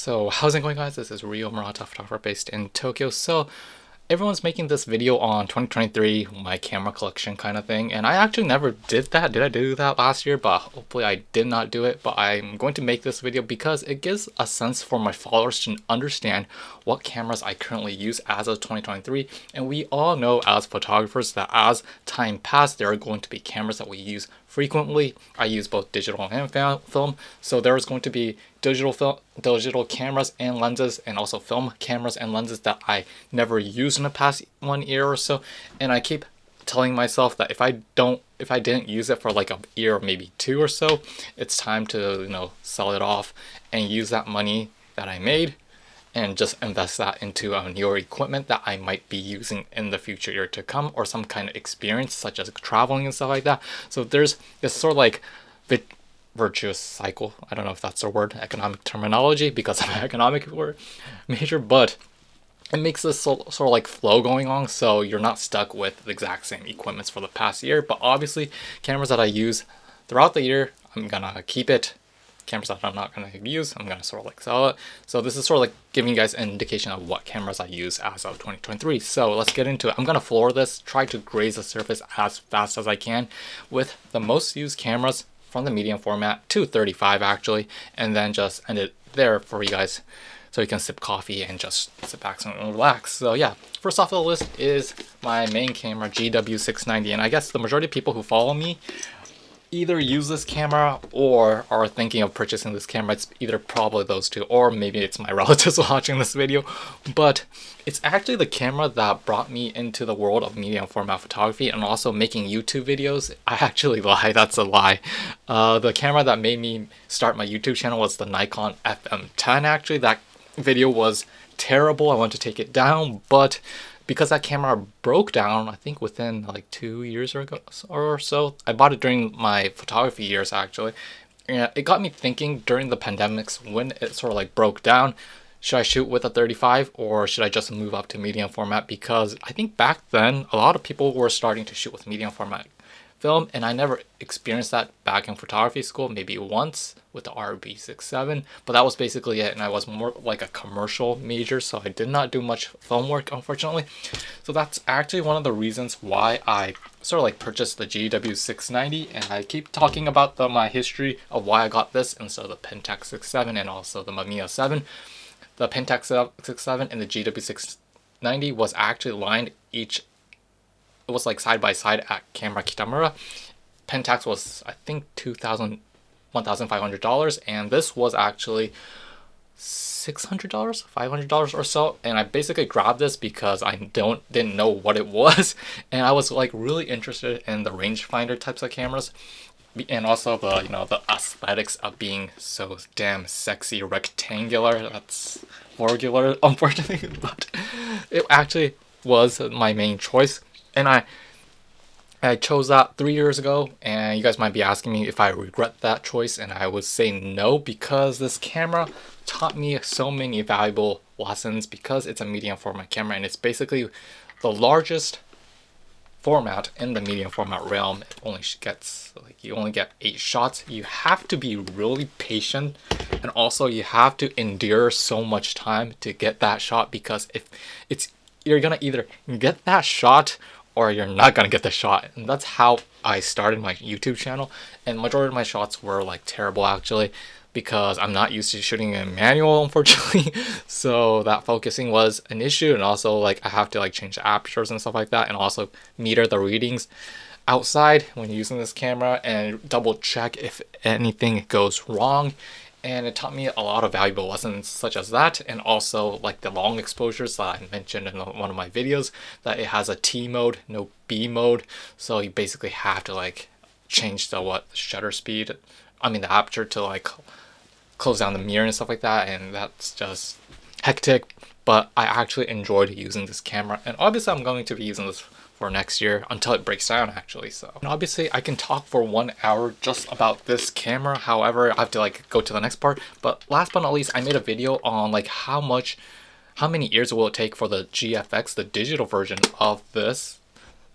So how's it going, guys? This is Rio Murata, photographer based in Tokyo. So everyone's making this video on 2023, my camera collection kind of thing, and I actually never did that. Did I do that last year? But hopefully I did not do it. But I'm going to make this video because it gives a sense for my followers to understand what cameras I currently use as of 2023. And we all know as photographers that as time passes, there are going to be cameras that we use frequently. I use both digital and film, so there is going to be digital cameras and lenses, and also film cameras and lenses that I never used in the past 1 year or so. And I keep telling myself that if I didn't use it for like a year or maybe two or so, it's time to sell it off and use that money that I made and just invest that into newer equipment that I might be using in the future year to come, or some kind of experience such as traveling and stuff like that. So there's this sort of like virtuous cycle. I don't know if that's a word, economic terminology, because I'm an economic major, but it makes this sort of like flow going on, so you're not stuck with the exact same equipments for the past year. But obviously cameras that I use throughout the year, I'm gonna keep it. Cameras that I'm not going to use, I'm going to sort of like sell it. So this is sort of like giving you guys an indication of what cameras I use as of 2023. So let's get into it. I'm going to floor this, try to graze the surface as fast as I can with the most used cameras from the medium format to 35 actually, and then just end it there for you guys so you can sip coffee and just sit back and relax. So yeah, first off the list is my main camera, GW690, and I guess the majority of people who follow me either use this camera or are thinking of purchasing this camera. It's either probably those two, or maybe it's my relatives watching this video. But it's actually the camera that brought me into the world of medium format photography and also making YouTube videos. I actually lie, that's a lie. The camera that made me start my YouTube channel was the Nikon FM10 actually. That video was terrible. I wanted to take it down, but because that camera broke down, I think within like 2 years or so, I bought it during my photography years actually. And it got me thinking during the pandemics when it sort of like broke down, should I shoot with a 35 or should I just move up to medium format? Because I think back then a lot of people were starting to shoot with medium format film, and I never experienced that back in photography school, maybe once with the RB67, but that was basically it. And I was more like a commercial major, so I did not do much film work, unfortunately. So that's actually one of the reasons why I sort of like purchased the GW690, and I keep talking about my history of why I got this instead of the Pentax 67 and also the Mamiya 7. The Pentax 67 and the GW690 was actually lined each. It was like side by side at Camera Kitamura. Pentax was, I think, $1,500, and this was actually $600, $500 or so. And I basically grabbed this because I didn't know what it was, and I was like really interested in the rangefinder types of cameras, and also the the aesthetics of being so damn sexy rectangular. That's vulgar, unfortunately, but it actually was my main choice. And I chose that 3 years ago, and you guys might be asking me if I regret that choice, and I would say no, because this camera taught me so many valuable lessons, because it's a medium format camera and it's basically the largest format in the medium format realm. It only gets you only get 8 shots. You have to be really patient, and also you have to endure so much time to get that shot, because if you're gonna either get that shot or you're not gonna get the shot. And that's how I started my YouTube channel, and the majority of my shots were like terrible actually, because I'm not used to shooting in manual, unfortunately. So that focusing was an issue, and also like I have to like change the apertures and stuff like that, and also meter the readings outside when using this camera and double check if anything goes wrong. And it taught me a lot of valuable lessons such as that, and also like the long exposures that I mentioned in one of my videos, that it has a T mode, no B mode. So you basically have to like change the shutter speed, the aperture, to like close down the mirror and stuff like that, and that's just hectic. But I actually enjoyed using this camera, and obviously I'm going to be using this for next year until it breaks down actually. So, and obviously I can talk for 1 hour just about this camera, however I have to like go to the next part. But last but not least, I made a video on like how many years will it take for the GFX, the digital version of this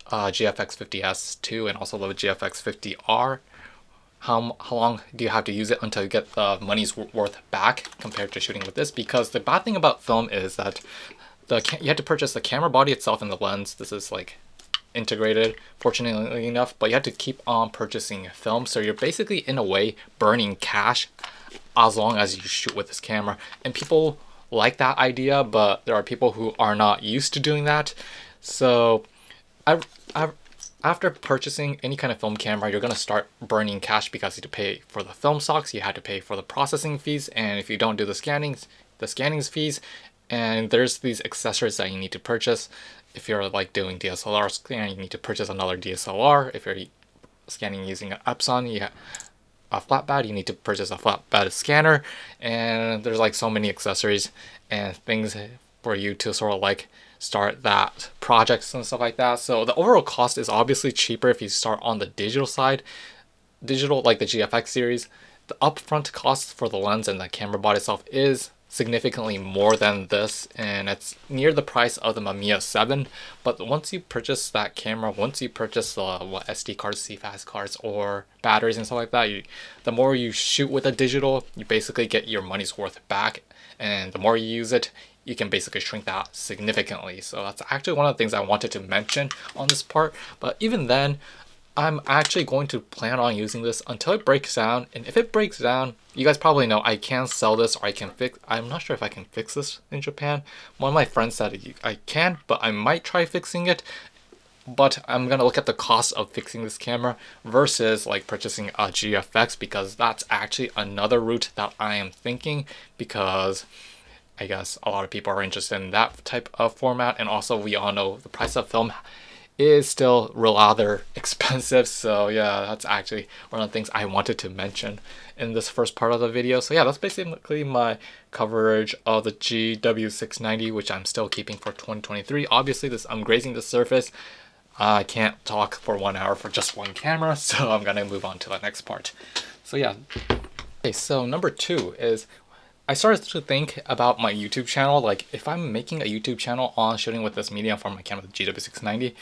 GFX 50S2, and also the GFX 50R how long do you have to use it until you get the money's worth back compared to shooting with this? Because the bad thing about film is that you have to purchase the camera body itself and the lens. This is like integrated, fortunately enough, but you have to keep on purchasing film, so you're basically in a way burning cash as long as you shoot with this camera. And people like that idea, but there are people who are not used to doing that. So I after purchasing any kind of film camera, you're gonna start burning cash because you have to pay for the film stocks, you have to pay for the processing fees, and if you don't do the scannings fees, and there's these accessories that you need to purchase. If you're like doing DSLR scanning, you need to purchase another DSLR. If you're scanning using an Epson, you have a flatbed, you need to purchase a flatbed scanner, and there's like so many accessories and things for you to sort of like start that projects and stuff like that. So the overall cost is obviously cheaper if you start on the digital side, digital like the GFX series. The upfront cost for the lens and the camera body itself is significantly more than this, and it's near the price of the Mamiya 7. But once you purchase that camera, once you purchase the SD cards, CFast cards, or batteries and stuff like that, the more you shoot with a digital, you basically get your money's worth back, and the more you use it, you can basically shrink that significantly. So that's actually one of the things I wanted to mention on this part. But even then, I'm actually going to plan on using this until it breaks down. And if it breaks down, you guys probably know I can sell this, or I can fix. I'm not sure if I can fix this in Japan. One of my friends said I can, but I might try fixing it. But I'm gonna look at the cost of fixing this camera versus like purchasing a GFX, because that's actually another route that I am thinking, because I guess a lot of people are interested in that type of format, and also we all know the price of film is still rather expensive. So yeah, that's actually one of the things I wanted to mention in this first part of the video. So yeah, that's basically my coverage of the GW690, which I'm still keeping for 2023. Obviously, I'm grazing the surface. I can't talk for 1 hour for just one camera, so I'm gonna move on to the next part. So yeah. Okay, so number 2 is I started to think about my YouTube channel. Like, if I'm making a YouTube channel on shooting with this medium format camera, the GW690,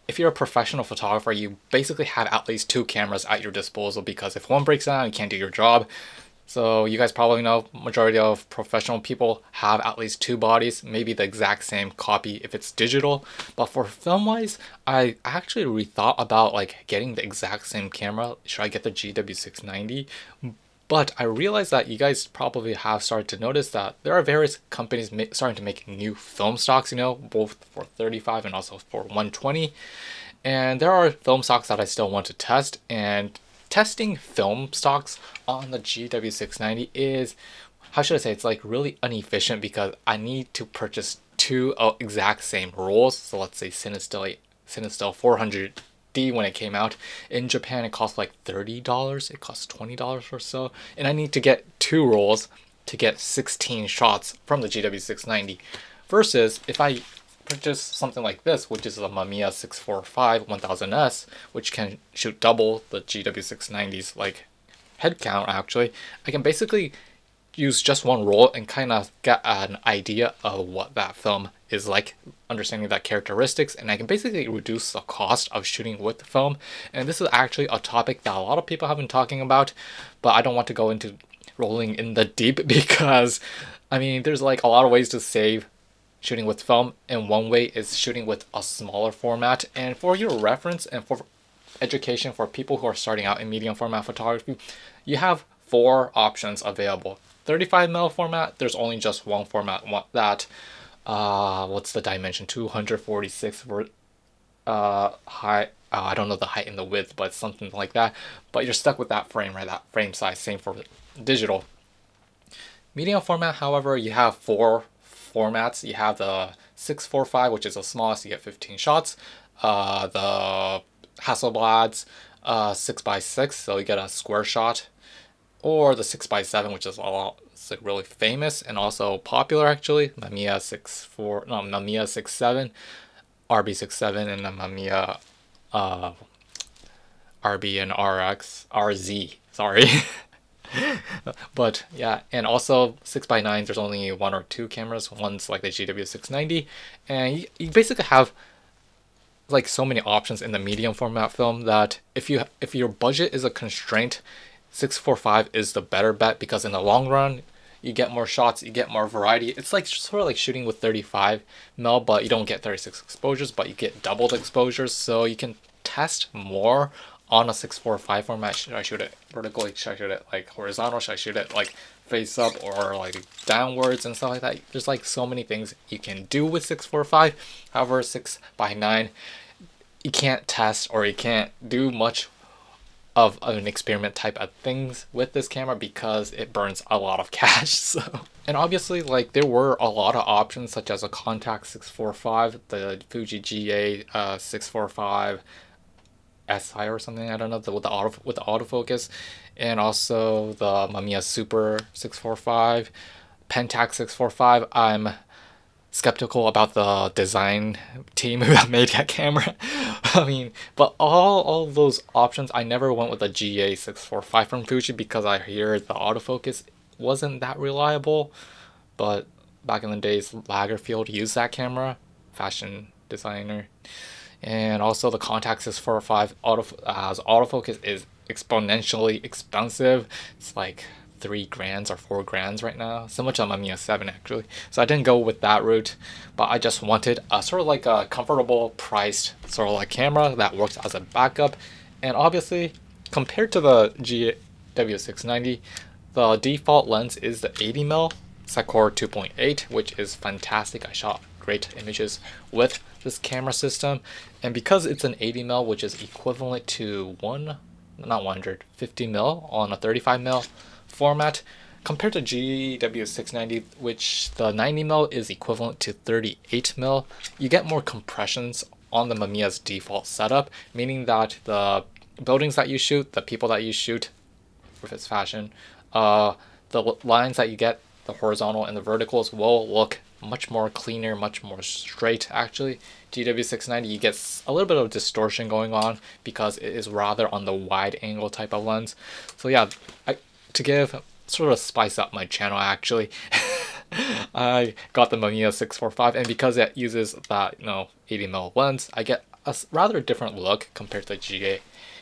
if you're a professional photographer, you basically have at least 2 cameras at your disposal, because if one breaks down, you can't do your job. So you guys probably know majority of professional people have at least 2 bodies, maybe the exact same copy if it's digital. But for film wise, I actually rethought about like getting the exact same camera. Should I get the GW690? But I realized that you guys probably have started to notice that there are various companies starting to make new film stocks, both for 35 and also for 120. And there are film stocks that I still want to test. And testing film stocks on the GW690 is, how should I say, it's like really inefficient, because I need to purchase 2 exact same rolls. So let's say Cinestill 400D when it came out. In Japan, it cost like $30. It costs $20 or so. And I need to get 2 rolls to get 16 shots from the GW690. Versus if I purchase something like this, which is a Mamiya 645 1000S, which can shoot double the GW690's like head count actually, I can basically use just one roll and kind of get an idea of what that film is like, understanding that characteristics, and I can basically reduce the cost of shooting with the film. And this is actually a topic that a lot of people have been talking about, but I don't want to go into rolling in the deep, because I mean, there's like a lot of ways to save shooting with film, and one way is shooting with a smaller format. And for your reference and for education for people who are starting out in medium format photography, you have 4 options available. 35mm format, there's only just one format that what's the dimension, 246 height, I don't know the height and the width, but something like that. But you're stuck with that frame, right? That frame size. Same for digital. Medium format, however, you have 4 formats. You have the 645, which is the smallest, you get 15 shots. The Hasselblad's 6x6, so you get a square shot. Or the 6x7, which is it's like really famous and also popular actually. Mamiya 67, RB67, and the Mamiya RB and RZ. Sorry. But yeah, and also 6x9, there's only 1 or 2 cameras. One's like the GW690, and you basically have like so many options in the medium format film that if your budget is a constraint, 645 is the better bet because in the long run, you get more shots, you get more variety. It's like sort of like shooting with 35 mil, but you don't get 36 exposures, but you get doubled exposures, so you can test more on a 645 format. Should I shoot it vertically? Should I shoot it like horizontal? Should I shoot it like face up or like downwards and stuff like that? There's like so many things you can do with 645. However, 6x9, you can't test or you can't do much of an experiment type of things with this camera because it burns a lot of cash. So, and obviously, like, there were a lot of options such as a Contact 645, the Fuji GA 645 SI or something, I don't know, with the autofocus, and also the Mamiya Super 645, Pentax 645. I'm skeptical about the design team who made that camera. I mean, but all those options, I never went with the GA645 from Fuji because I hear the autofocus wasn't that reliable. But back in the days, Lagerfeld used that camera, fashion designer. And also the Contact 645 autofocus is exponentially expensive. It's like 3 grand or 4 grand right now, similar to Mamiya 7 actually. So I didn't go with that route, but I just wanted a sort of like a comfortable priced sort of like camera that works as a backup. And obviously, compared to the GW690, the default lens is the 80mm Sakura 2.8, which is fantastic. I shot great images with this camera system, and because it's an 80mm, which is equivalent to 50mm on a 35mm format, compared to GW690, which the 90mm is equivalent to 38mm, you get more compressions on the Mamiya's default setup, meaning that the buildings that you shoot, the people that you shoot, if it's fashion, the lines that you get, the horizontal and the verticals, will look much more cleaner, much more straight actually. GW690, you get a little bit of distortion going on because it is rather on the wide angle type of lens. So yeah, to give sort of spice up my channel actually, I got the Mamiya 645, and because it uses that 80mm lens, I get a rather different look compared to the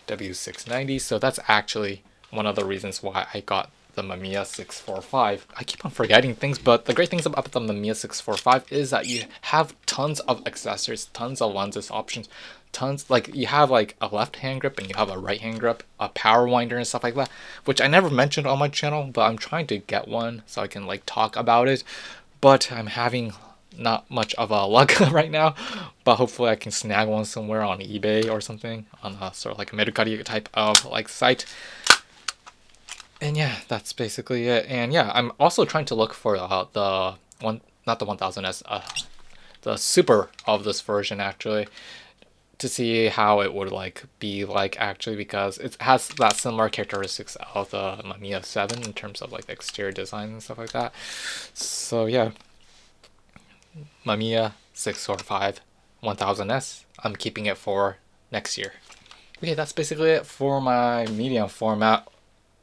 GW690. So that's actually one of the reasons why I got the Mamiya 645. I keep on forgetting things, but the great things about the Mamiya 645 is that you have tons of accessories, tons of lenses options, tons, like you have like a left hand grip and you have a right hand grip, a power winder and stuff like that, which I never mentioned on my channel, but I'm trying to get one so I can like talk about it, but I'm having not much of a luck right now, but hopefully I can snag one somewhere on eBay or something, on a sort of like a Mercari type of like site. And yeah, that's basically it. And yeah, I'm also trying to look for the one, not the 1000s, the Super of this version actually, to see how it would like be like actually, because it has that similar characteristics of the Mamiya 7 in terms of like the exterior design and stuff like that. So yeah, Mamiya 645 1000s. I'm keeping it for next year. Okay, that's basically it for my medium format.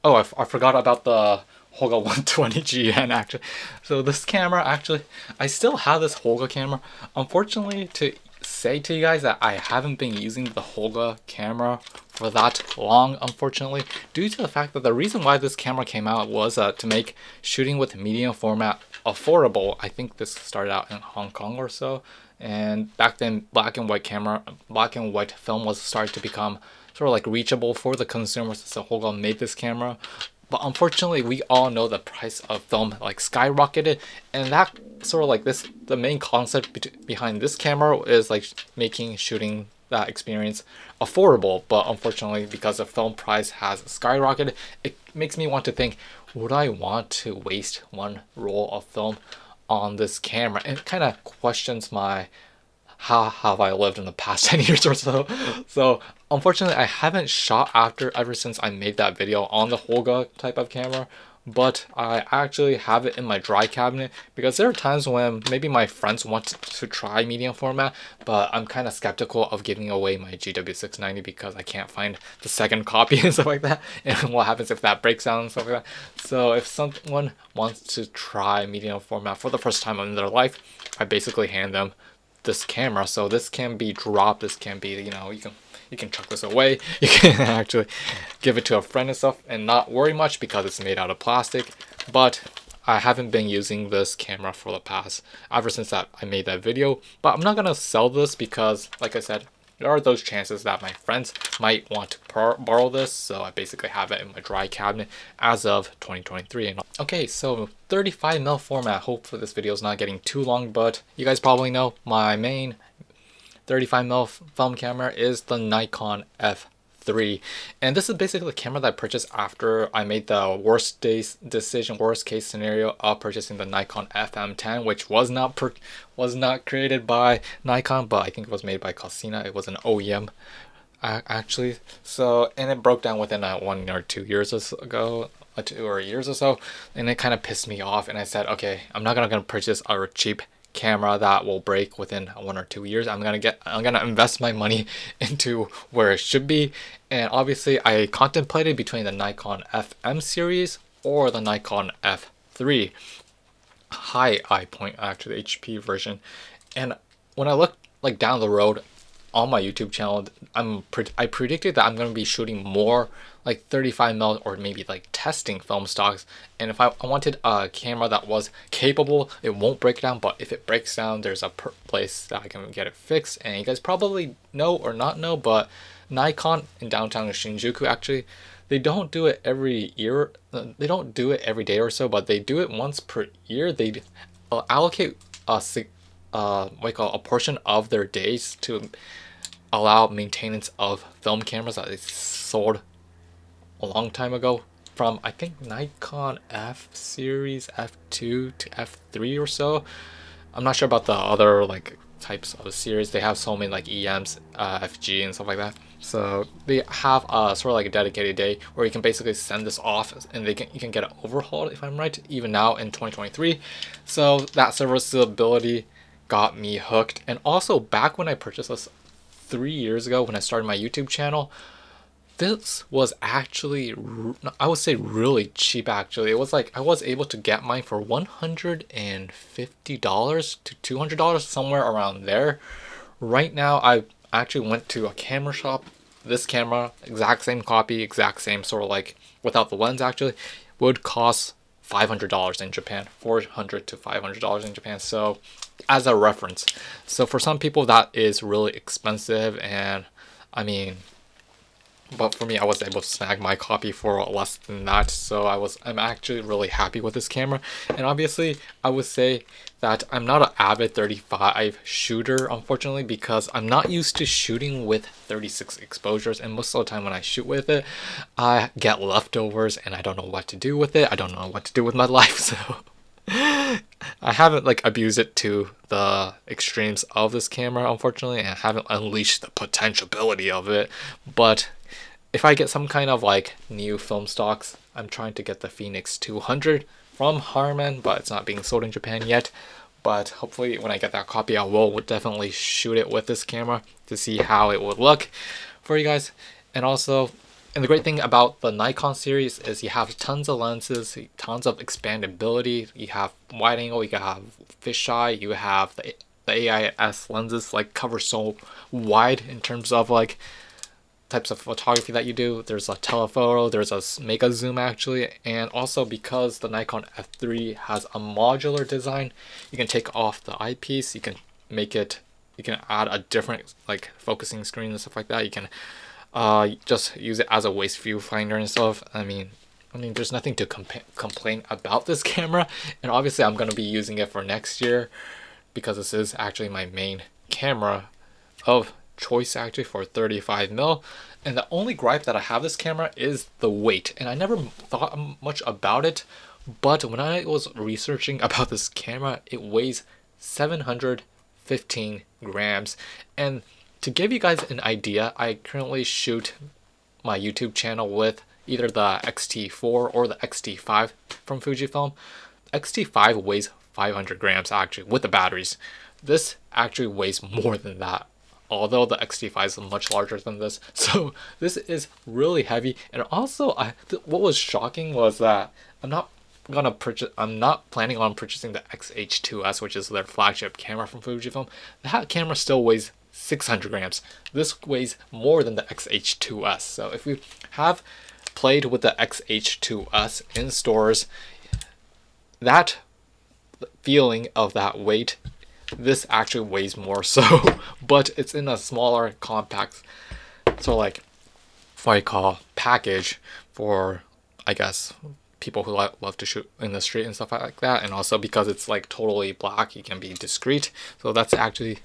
Oh, I forgot about the Holga 120GN actually. So this camera actually, I still have this Holga camera. Unfortunately, to say to you guys that I haven't been using the Holga camera for that long, unfortunately, due to the fact that the reason why this camera came out was to make shooting with medium format affordable. I think this started out in Hong Kong or so, and back then black and white film was starting to become sort of like reachable for the consumers, so Holga made this camera. But unfortunately, we all know the price of film like skyrocketed, and that sort of like the main concept behind this camera is like making shooting that experience affordable. But unfortunately, because the film price has skyrocketed, it makes me want to think, would I want to waste one roll of film on this camera? And it kind of questions my how have I lived in the past 10 years or so. So unfortunately, I haven't shot ever since I made that video on the Holga type of camera, but I actually have it in my dry cabinet because there are times when maybe my friends want to try medium format, but I'm kind of skeptical of giving away my GW690 because I can't find the second copy and stuff like that, and what happens if that breaks down and stuff like that. So if someone wants to try medium format for the first time in their life, I basically hand them this camera. So this can be dropped, this can be, you You can chuck this away. You can actually give it to a friend and stuff and not worry much because it's made out of plastic. But I haven't been using this camera for the past, ever since that I made that video. But I'm not gonna sell this because, like I said, there are those chances that my friends might want to borrow this, so I basically have it in my dry cabinet as of 2023. Okay, so 35mm format. Hopefully this video is not getting too long, but you guys probably know my main 35mm film camera is the Nikon F3, and this is basically the camera that I purchased after I made the worst case scenario of purchasing the Nikon FM10, which was not created by Nikon, but I think it was made by Konica. It was an OEM actually. So, and it broke down within 1 or 2 years ago. 2 or years or so, and it kind of pissed me off, and I said, okay, I'm not gonna purchase a cheap camera that will break within 1 or 2 years. I'm gonna invest my money into where it should be. And obviously I contemplated between the Nikon FM series or the Nikon F3 high eye point, actually the HP version. And when I look like down the road on my YouTube channel, I predicted that I'm going to be shooting more like 35mm or maybe like testing film stocks. And if I wanted a camera that was capable, it won't break down, but if it breaks down, there's a place that I can get it fixed. And you guys probably know or not know, but Nikon in downtown Shinjuku, actually, they don't do it every year. They don't do it every day or so, but they do it once per year. They allocate a portion of their days to allow maintenance of film cameras that they sold a long time ago from, I think, Nikon F series, F2 to F3 or so. I'm not sure about the other like types of series. They have so many like EMs, FG and stuff like that. So they have a sort of like a dedicated day where you can basically send this off and you can get it overhauled, if I'm right, even now in 2023. So that serviceability got me hooked. And also back when I purchased this 3 years ago when I started my YouTube channel, this was actually, I would say, really cheap actually. It was like I was able to get mine for $150 to $200, somewhere around there. Right now I actually went to a camera shop. This camera, exact same copy, exact same sort of like without the lens actually, would cost $500 in Japan, $400 to $500 in Japan. So as a reference, so for some people that is really expensive, and I mean, but for me, I was able to snag my copy for less than that. So I'm actually really happy with this camera. And obviously I would say that I'm not an avid 35 shooter, unfortunately, because I'm not used to shooting with 36 exposures. And most of the time when I shoot with it, I get leftovers and I don't know what to do with it. I don't know what to do with my life. So I haven't like abused it to the extremes of this camera, unfortunately, and I haven't unleashed the potentiality of it. But if I get some kind of like new film stocks, I'm trying to get the Phoenix 200 from Harman, but it's not being sold in Japan yet. But hopefully when I get that copy, I will definitely shoot it with this camera to see how it would look for you guys. And also, and the great thing about the Nikon series is you have tons of lenses, tons of expandability. You have wide angle, you have fisheye, you have the AIS lenses, like cover so wide in terms of like types of photography that you do. There's a telephoto, there's a mega zoom actually, and also because the Nikon F3 has a modular design, you can take off the eyepiece, you can add a different like focusing screen and stuff like that. You can just use it as a waist viewfinder and stuff. I mean there's nothing to complain about this camera, and obviously I'm going to be using it for next year because this is actually my main camera of choice actually for 35mm. And the only gripe that I have this camera is the weight, and I never thought much about it, but when I was researching about this camera, it weighs 715 grams. And to give you guys an idea, I currently shoot my YouTube channel with either the X-T4 or the X-T5 from Fujifilm. X-T5 weighs 500 grams actually with the batteries. This actually weighs more than that, although the X-T5 is much larger than this. So this is really heavy. And also what was shocking was that I'm not planning on purchasing the X-H2S, which is their flagship camera from Fujifilm. That camera still weighs 600 grams. This weighs more than the XH2S. So if you have played with the XH2S in stores, that feeling of that weight, this actually weighs more so, but it's in a smaller compact, so like what I call package for, I guess, people who love to shoot in the street and stuff like that. And also because it's like totally black, you can be discreet. So that's actually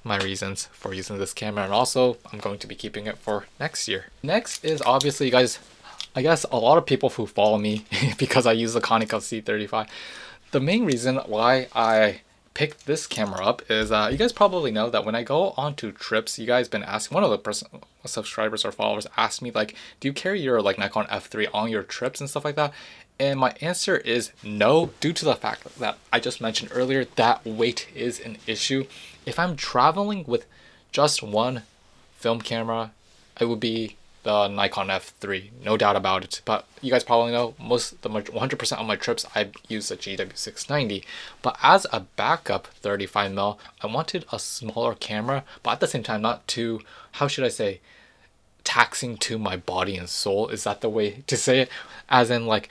my reasons for using this camera, and also I'm going to be keeping it for next year. Next is obviously, you guys, I guess a lot of people who follow me because I use the Konica C35. The main reason why I picked this camera up is you guys probably know that when I go onto trips, you guys been asking, one of the subscribers or followers asked me like, do you carry your like Nikon F3 on your trips and stuff like that? And my answer is no, due to the fact that I just mentioned earlier that weight is an issue. If I'm traveling with just one film camera, it would be the Nikon F3, no doubt about it. But you guys probably know 100% of my trips I use the GW690. But as a backup 35mm, I wanted a smaller camera, but at the same time not too, how should I say, taxing to my body and soul. Is that the way to say it? As in like,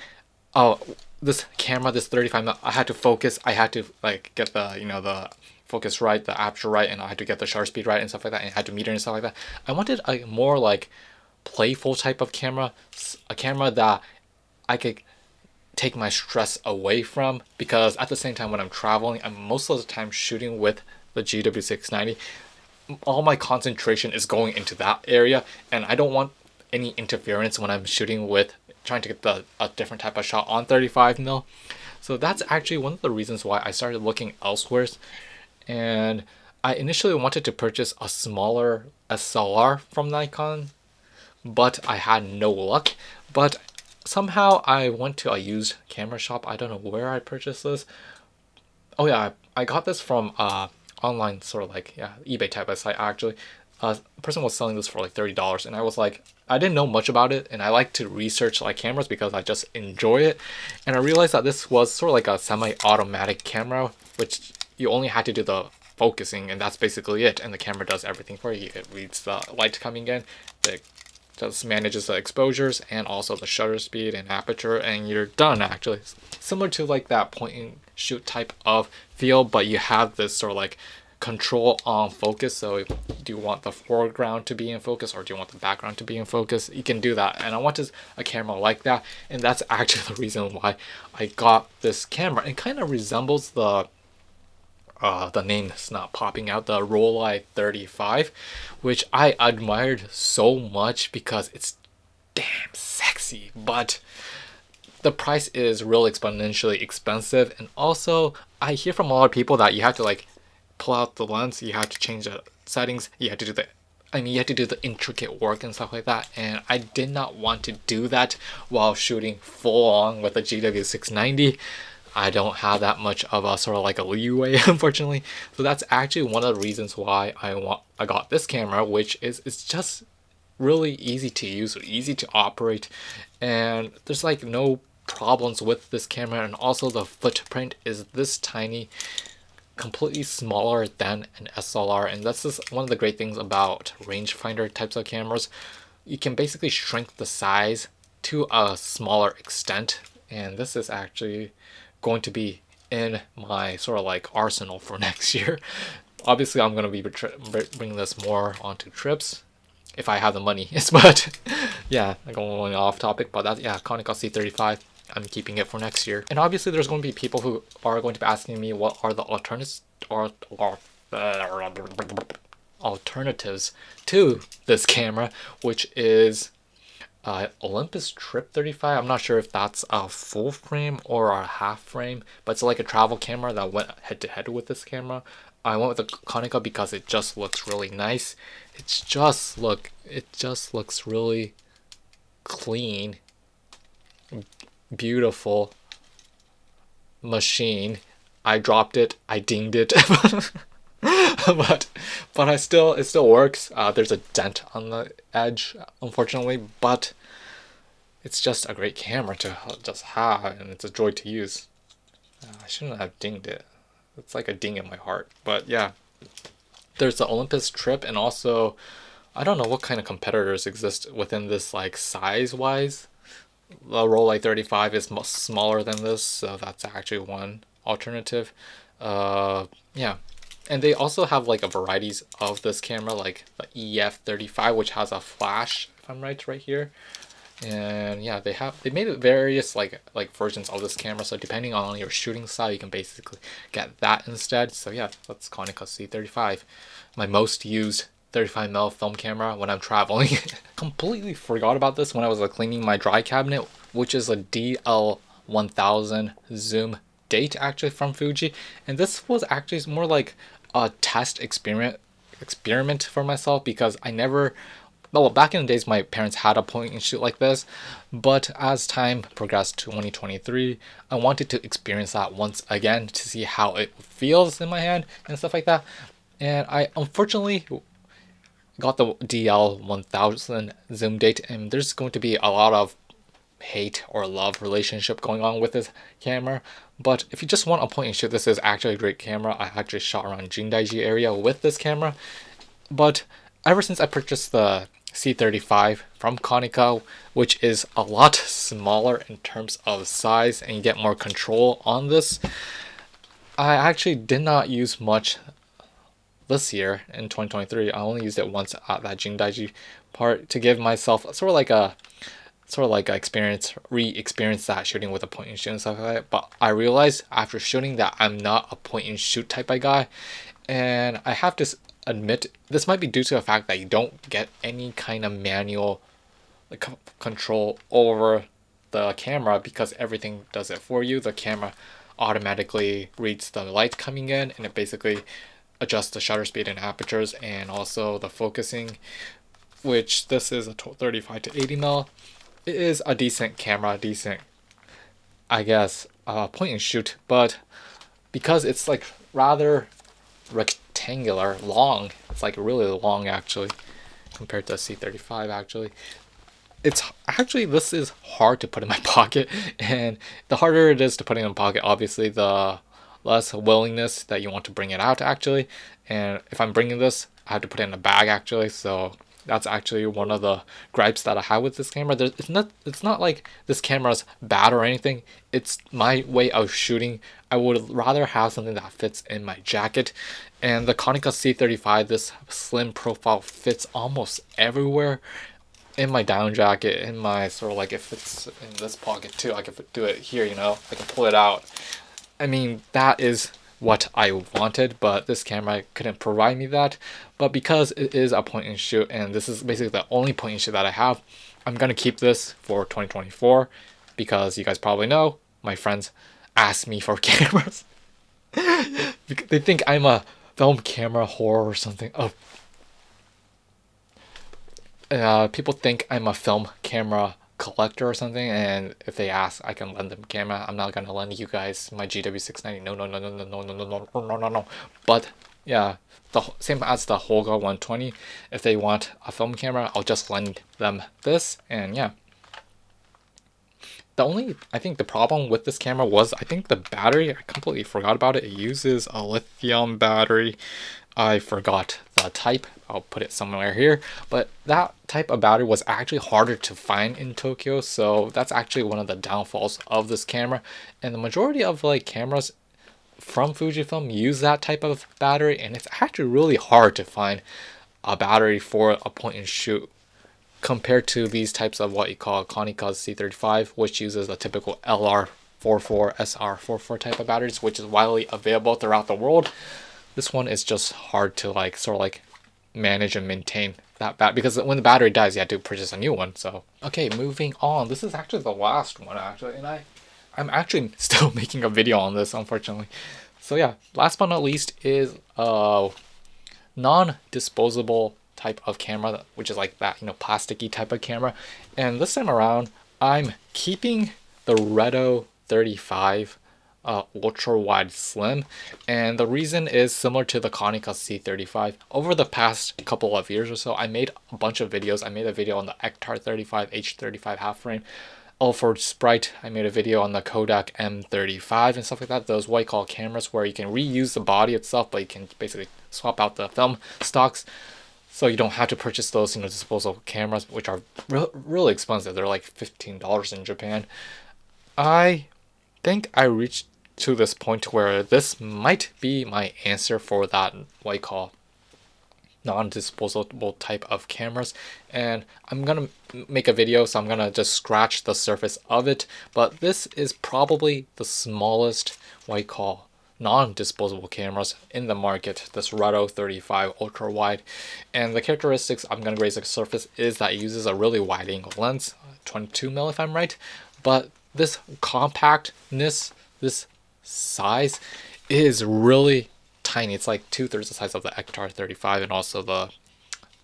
oh, this camera, this 35mm, I had to focus, I had to like get the, you know, the focus right, the aperture right, and I had to get the shutter speed right and stuff like that, and I had to meter and stuff like that. I wanted a more like playful type of camera, a camera that I could take my stress away from, because at the same time when I'm traveling, I'm most of the time shooting with the GW690. All my concentration is going into that area, and I don't want any interference when I'm shooting with trying to get a different type of shot on 35mm. So that's actually one of the reasons why I started looking elsewhere, and I initially wanted to purchase a smaller SLR from Nikon, but I had no luck. But somehow I went to a used camera shop. I don't know where I purchased this. Oh yeah, I got this from online, sort of like, yeah, eBay type of site actually. A person was selling this for like $30, and I was like, I didn't know much about it, and I like to research like cameras because I just enjoy it. And I realized that this was sort of like a semi-automatic camera, which you only had to do the focusing, and that's basically it, and the camera does everything for you. It reads the light coming in, it just manages the exposures and also the shutter speed and aperture, and you're done. Actually, similar to like that point and shoot type of feel, but you have this sort of like control on focus. So do you want the foreground to be in focus, or do you want the background to be in focus? You can do that, and I wanted a camera like that, and that's actually the reason why I got this camera. It kind of resembles the name that's not popping out, the Rollei 35, which I admired so much because it's damn sexy, but the price is really exponentially expensive. And also I hear from a lot of people that you have to like pull out the lens, you have to change the settings, you have to do you have to do the intricate work and stuff like that, and I did not want to do that while shooting full on with the GW690. I don't have that much of a sort of like a leeway, unfortunately. So that's actually one of the reasons why I got this camera, which is it's just really easy to use, easy to operate, and there's like no problems with this camera. And also the footprint is this tiny, completely smaller than an SLR, and that's just one of the great things about rangefinder types of cameras. You can basically shrink the size to a smaller extent, and this is actually going to be in my sort of like arsenal for next year. Obviously I'm going to be bringing this more onto trips if I have the money. But yeah, I'm going off topic, but that, yeah, Konica C35, I'm keeping it for next year. And obviously there's going to be people who are going to be asking me what are the alternatives to this camera, which is Olympus Trip 35. I'm not sure if that's a full frame or a half frame, but it's like a travel camera that went head to head with this camera. I went with the Konica because it just looks really nice. It just looks really clean, beautiful machine. I dropped it, I dinged it. but it still works. There's a dent on the edge, unfortunately, but it's just a great camera to just have, and it's a joy to use. I shouldn't have dinged it. It's like a ding in my heart. But yeah, there's the Olympus Trip, and also I don't know what kind of competitors exist within this like size wise. The Rollei 35 is much smaller than this, so that's actually one alternative. Yeah, and they also have like a varieties of this camera, like the EF35, which has a flash, if I'm right here. And yeah, they made various like versions of this camera, so depending on your shooting style you can basically get that instead. So yeah, that's Konica C35, my most used 35mm film camera when I'm traveling. Completely forgot about this when I was cleaning my dry cabinet, which is a DL-1000 zoom date actually from Fuji, and this was actually more like a test experiment for myself, because I never, well, back in the days my parents had a point and shoot like this, but as time progressed to 2023, I wanted to experience that once again to see how it feels in my hand and stuff like that. And I unfortunately got the DL-1000 zoom date, and there's going to be a lot of hate or love relationship going on with this camera. But if you just want a point and shoot, this is actually a great camera. I actually shot around Jindaiji area with this camera. But ever since I purchased the C35 from Konica, which is a lot smaller in terms of size and you get more control on this, I actually did not use much this year in 2023. I only used it once at that Jindaiji part to give myself sort of like a re-experience that shooting with a point and shoot and stuff like that. But I realized after shooting that I'm not a point and shoot type of guy, and I have to admit this might be due to the fact that you don't get any kind of manual control over the camera, because everything does it for you. The camera automatically reads the light coming in, and it basically adjusts the shutter speed and apertures, and also the focusing, which this is a 35 to 80mm. It is a decent camera, decent, I guess, point and shoot, but because it's like rather rectangular, long, it's like really long actually, compared to a C35 actually. It's actually, this is hard to put in my pocket, and the harder it is to put it in my pocket, obviously, the less willingness that you want to bring it out actually. And if I'm bringing this, I have to put it in a bag actually, so that's actually one of the gripes that I have with this camera. It's not like this camera's bad or anything. It's my way of shooting. I would rather have something that fits in my jacket. And the Konica C35, this slim profile fits almost everywhere. In my down jacket, in my sort of like, if it's in this pocket too, I can do it here, you know, I can pull it out. I mean, that is what I wanted, but this camera couldn't provide me that. But because it is a point and shoot, and this is basically the only point and shoot that I have, I'm gonna keep this for 2024, because you guys probably know my friends ask me for cameras. They think I'm a film camera whore or something. People think I'm a film camera collector or something, and if they ask, I can lend them camera. I'm not gonna lend you guys my GW690. No, no, no, no, no, no, no, no, no, no, no, no. But yeah, the same as the Holga 120. If they want a film camera, I'll just lend them this, and yeah. I think the problem with this camera was, I think the battery, I completely forgot about it. It uses a lithium battery. I forgot the type. I'll put it somewhere here. But that type of battery was actually harder to find in Tokyo, so that's actually one of the downfalls of this camera. And the majority of like cameras from Fujifilm use that type of battery, and it's actually really hard to find a battery for a point and shoot compared to these types of what you call Konica C35, which uses the typical LR44, SR44 type of batteries, which is widely available throughout the world. This one is just hard to like sort of like manage and maintain that because when the battery dies, you have to purchase a new one. So okay, moving on. This is actually the last one actually, and I'm actually still making a video on this, unfortunately. So yeah, last but not least is non-disposable type of camera, which is like that, you know, plasticky type of camera. And this time around, I'm keeping the Reto 35 ultra wide slim, and the reason is similar to the Konica C35. Over the past couple of years or so, I made a bunch of videos. I made a video on the Ektar 35 H35 half frame. For Sprite, I made a video on the Kodak M35 and stuff like that. Those white call cameras where you can reuse the body itself, but you can basically swap out the film stocks, so you don't have to purchase those, disposable cameras, which are really expensive. They're like $15 in Japan. I think I reached to this point where this might be my answer for that, what you call non-disposable type of cameras, and I'm gonna make a video, so I'm gonna just scratch the surface of it. But this is probably the smallest, what you call non-disposable cameras in the market, this Reto 35 ultra wide. And the characteristics I'm gonna raise the surface is that it uses a really wide angle lens, 22mm if I'm right, but this compactness, this size is really tiny. It's like 2/3 the size of the Ektar 35 and also the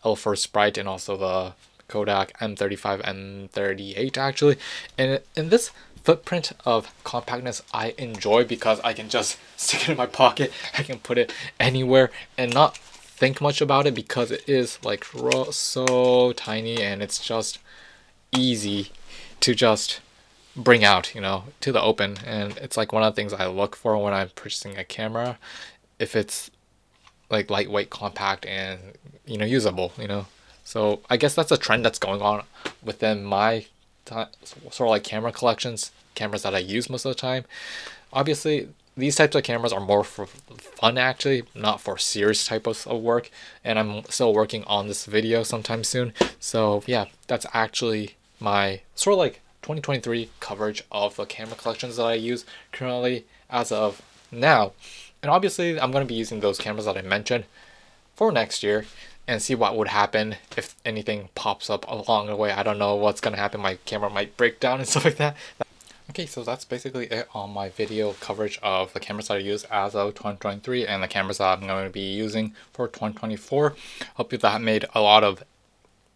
L4 Sprite and also the Kodak M35 M38 actually. And in this footprint of compactness I enjoy because I can just stick it in my pocket. I can put it anywhere and not think much about it because it is like so tiny, and it's just easy to just bring out, to the open. And it's like one of the things I look for when I'm purchasing a camera, if it's like lightweight, compact, and usable. So I guess that's a trend that's going on within my sort of like camera collections, cameras that I use most of the time. Obviously these types of cameras are more for fun actually, not for serious type of work, and I'm still working on this video sometime soon. So yeah, that's actually my sort of like 2023 coverage of the camera collections that I use currently as of now. And obviously I'm going to be using those cameras that I mentioned for next year and see what would happen if anything pops up along the way. I don't know what's going to happen. My camera might break down and stuff like that. Okay, so that's basically it on my video coverage of the cameras that I use as of 2023 and the cameras that I'm going to be using for 2024. Hope that made a lot of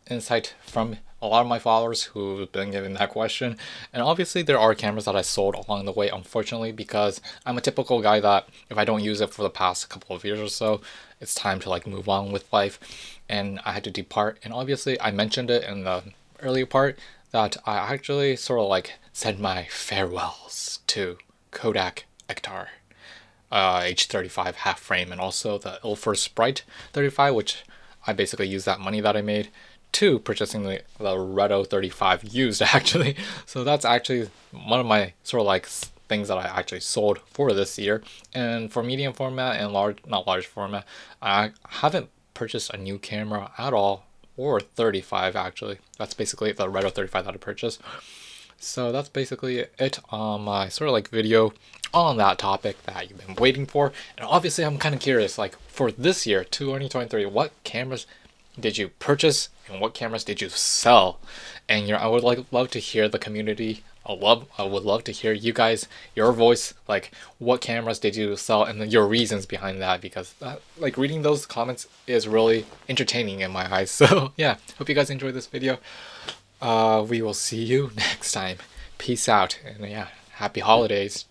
insight from a lot of my followers who've been given that question. And obviously there are cameras that I sold along the way, unfortunately, because I'm a typical guy that if I don't use it for the past couple of years or so, it's time to like move on with life, and I had to depart. And obviously I mentioned it in the earlier part that I actually sort of like said my farewells to Kodak Ektar H35 half frame and also the L4 Sprite 35, which I basically used that money that I made to purchasing the Reto 35 used actually. So that's actually one of my sort of like things that I actually sold for this year. And for medium format and not large format, I haven't purchased a new camera at all, or 35 actually. That's basically the Reto 35 that I purchased. So that's basically it on my sort of like video on that topic that you've been waiting for. And obviously I'm kind of curious, like for this year 2023, what cameras did you purchase and what cameras did you sell? And I would love to hear the community. I would love to hear you guys, your voice, like what cameras did you sell and your reasons behind that, because like reading those comments is really entertaining in my eyes. So yeah, hope you guys enjoyed this video. We will see you next time. Peace out, and yeah, happy holidays.